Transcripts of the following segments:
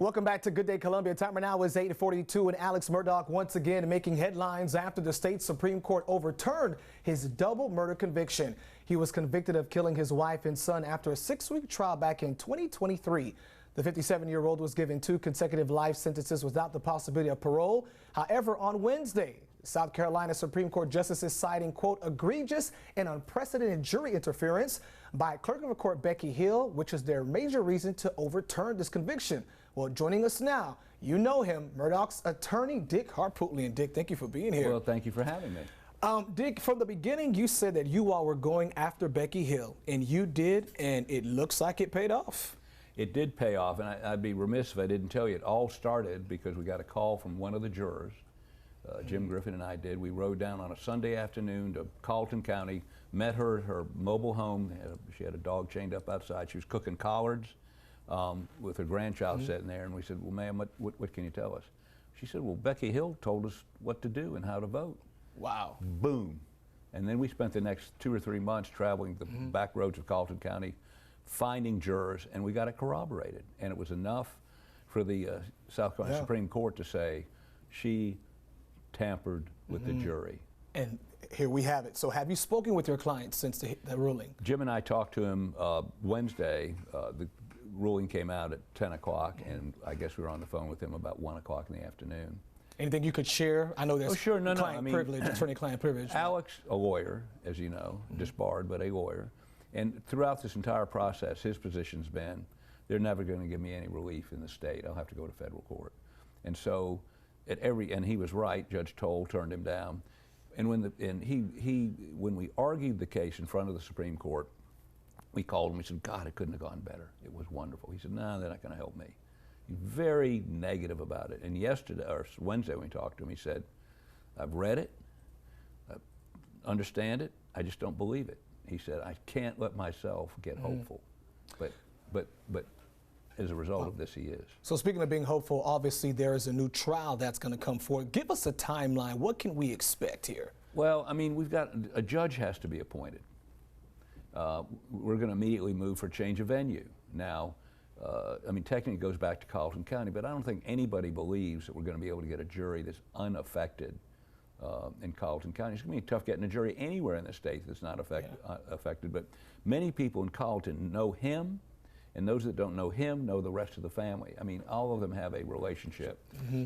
Welcome back to Good Day Columbia. Timer now is 8:42, and Alex Murdaugh once again making headlines after the state Supreme Court overturned his double murder conviction. He was convicted of killing his wife and son after a 6-week trial back in 2023. The 57-year-old was given 2 consecutive life sentences without the possibility of parole. However, on Wednesday, South Carolina Supreme Court justices citing, quote, egregious and unprecedented jury interference by Clerk of the Court Becky Hill, which is their major reason to overturn this conviction. Well, joining us now, you know him, Murdaugh's attorney, Dick Harpootlian. Dick, thank you for being here. Well, thank you for having me. Dick, from the beginning, you said that you all were going after Becky Hill, and you did, and it looks like it paid off. It did pay off, and I'd be remiss if I didn't tell you it all started because we got a call from one of the jurors. Jim Griffin and I did. We rode down on a Sunday afternoon to Carleton County, met her at her mobile home. She had a dog chained up outside. She was cooking collards with her grandchild sitting there, and we said, well, ma'am, what can you tell us? She said, well, Becky Hill told us what to do and how to vote. Wow. Boom. And then we spent the next 2 or 3 months traveling the back roads of Carleton County, finding jurors, and we got it corroborated. And it was enough for the South Carolina Supreme Court to say she tampered with the jury. And here we have it. So have you spoken with your client since the ruling? Jim and I talked to him Wednesday. The ruling came out at 10 o'clock, and I guess we were on the phone with him about 1 o'clock in the afternoon. Anything you could share? I know there's client privilege, attorney-client privilege. Alex, a lawyer, as you know, disbarred, but a lawyer. And throughout this entire process, his position's been, they're never going to give me any relief in the state. I'll have to go to federal court. And so, and he was right. Judge Toll turned him down. And when we argued the case in front of the Supreme Court, we called him. We said, God, it couldn't have gone better. It was wonderful. He said, no, they're not going to help me. He's very negative about it. And yesterday, or Wednesday, when we talked to him, he said, I've read it, I understand it, I just don't believe it. He said, I can't let myself get hopeful. But as a result of this, he is. So speaking of being hopeful, obviously there is a new trial that's going to come forward. Give us a timeline. What can we expect here? Well, I mean, we've got, a judge has to be appointed. We're going to immediately move for change of venue. Now, I mean, technically it goes back to Carleton County, but I don't think anybody believes that we're going to be able to get a jury that's unaffected in Carleton County. It's going to be tough getting a jury anywhere in the state that's not affected, but many people in Carleton know him, and those that don't know him know the rest of the family. I mean, all of them have a relationship,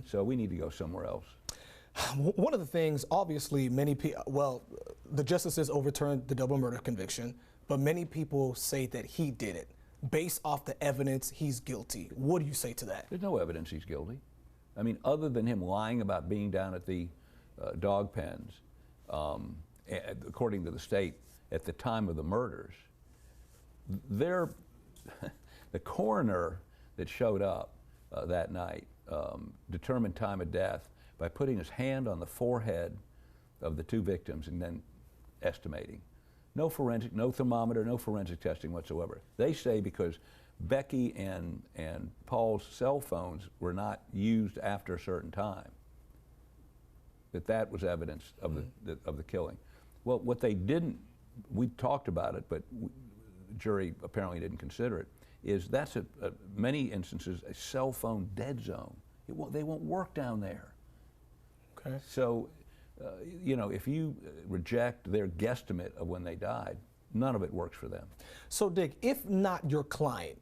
so we need to go somewhere else. One of the things, obviously, many people, well, the justices overturned the double murder conviction, but many people say that he did it. Based off the evidence, he's guilty. What do you say to that? There's no evidence he's guilty. I mean, other than him lying about being down at the dog pens, according to the state, at the time of the murders, the coroner that showed up that night determined time of death by putting his hand on the forehead of the 2 victims and then estimating. No forensic, no thermometer, no forensic testing whatsoever. They say because Becky and Paul's cell phones were not used after a certain time, that was evidence of the killing. Well, what they didn't, we talked about it, but the jury apparently didn't consider it, is that's many instances a cell phone dead zone. They won't work down there. Okay. So, you know, if you reject their guesstimate of when they died, none of it works for them. So, Dick, if not your client,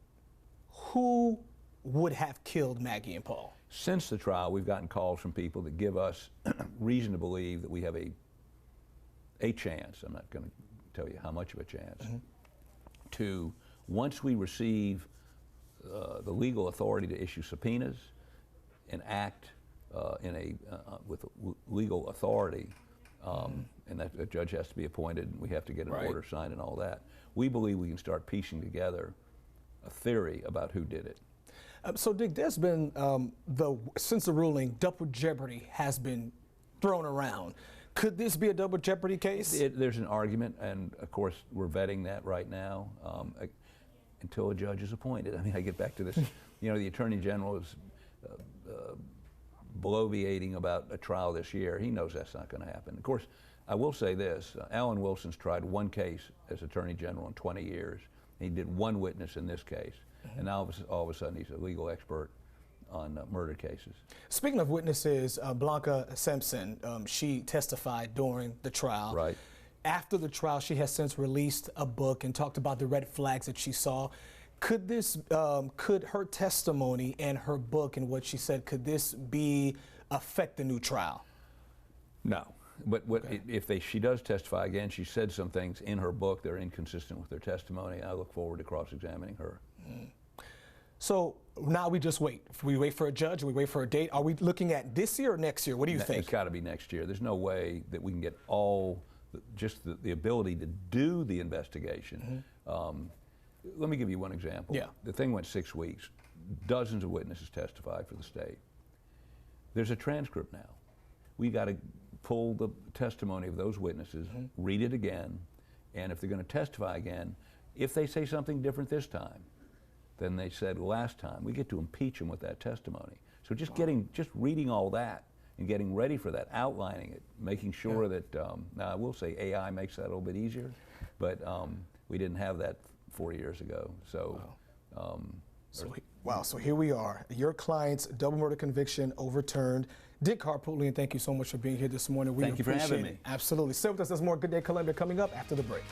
who would have killed Maggie and Paul? Since the trial, we've gotten calls from people that give us reason to believe that we have a chance, I'm not going to tell you how much of a chance, to, once we receive the legal authority to issue subpoenas and act with legal authority, and that a judge has to be appointed, and we have to get an order signed and all that, we believe we can start piecing together a theory about who did it. So, Dick, there's been, since the ruling, double jeopardy has been thrown around. Could this be a double jeopardy case? There's an argument, and of course we're vetting that right now until a judge is appointed. I mean, I get back to this, you know, the Attorney General is bloviating about a trial this year. He knows that's not going to happen. Of course, I will say this, Alan Wilson's tried 1 case as Attorney General in 20 years. He did 1 witness in this case, and now all of a sudden he's a legal expert murder cases. Speaking of witnesses, Blanca Simpson, she testified during the trial. Right. After the trial, she has since released a book and talked about the red flags that she saw. Could this, could her testimony and her book and what she said, could this affect the new trial? No. But if she does testify again, she said some things in her book that are inconsistent with her testimony. I look forward to cross-examining her. So now we just wait. We wait for a judge, we wait for a date. Are we looking at this year or next year? What do you think? It's got to be next year. There's no way that we can get just the ability to do the investigation. Let me give you one example. Yeah. The thing went 6 weeks. Dozens of witnesses testified for the state. There's a transcript now. We got to pull the testimony of those witnesses, read it again, and if they're going to testify again, if they say something different this time than they said last time, we get to impeach them with that testimony. So just reading all that and getting ready for that, outlining it, making sure that, now I will say AI makes that a little bit easier, but we didn't have that 4 years ago. So, so here we are. Your client's double murder conviction overturned. Dick Harpootlian, thank you so much for being here this morning. Thank you for having me. Absolutely. Stay with us. There's more Good Day Columbia coming up after the break.